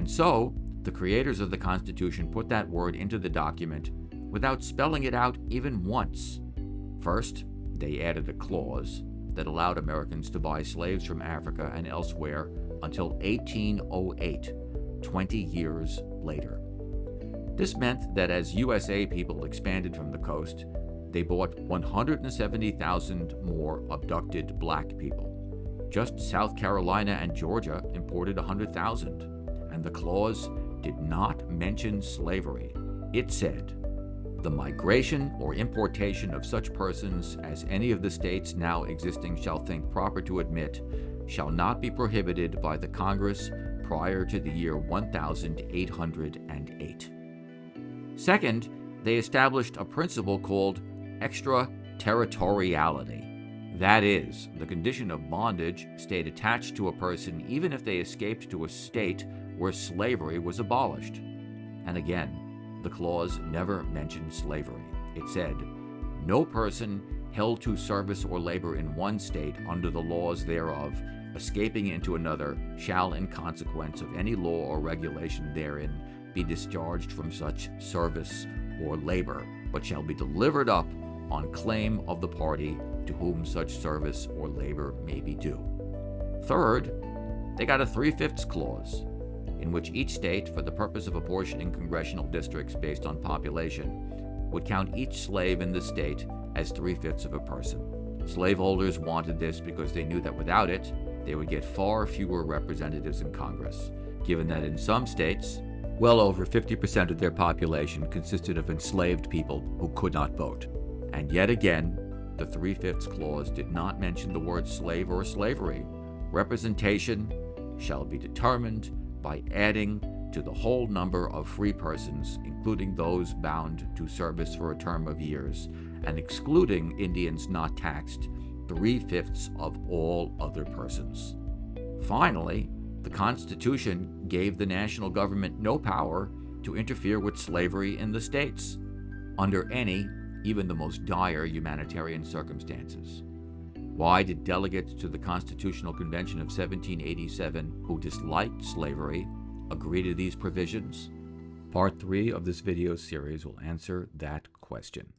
And so, the creators of the Constitution put that word into the document without spelling it out even once. First, they added a clause that allowed Americans to buy slaves from Africa and elsewhere until 1808, 20 years later. This meant that as USA people expanded from the coast, they bought 170,000 more abducted black people. Just South Carolina and Georgia imported 100,000, and the clause did not mention slavery. It said, "The migration or importation of such persons as any of the states now existing shall think proper to admit shall not be prohibited by the Congress prior to the year 1808. Second, they established a principle called extraterritoriality. That is, the condition of bondage stayed attached to a person even if they escaped to a state where slavery was abolished. And again, the clause never mentioned slavery. It said, "No person held to service or labor in one state under the laws thereof, escaping into another, shall in consequence of any law or regulation therein be discharged from such service or labor, but shall be delivered up on claim of the party to whom such service or labor may be due." Third, they got a 3/5 clause, in which each state, for the purpose of apportioning congressional districts based on population, would count each slave in the state as 3/5 of a person. Slaveholders wanted this because they knew that without it, they would get far fewer representatives in Congress, given that in some states, well over 50% of their population consisted of enslaved people who could not vote. And yet again, the 3/5 clause did not mention the word slave or slavery. Representation shall be determined by adding to the whole number of free persons, including those bound to service for a term of years, and excluding Indians not taxed, 3/5 of all other persons. Finally, the Constitution gave the national government no power to interfere with slavery in the states, under any, even the most dire humanitarian circumstances. Why did delegates to the Constitutional Convention of 1787 who disliked slavery agree to these provisions? Part 3 of this video series will answer that question.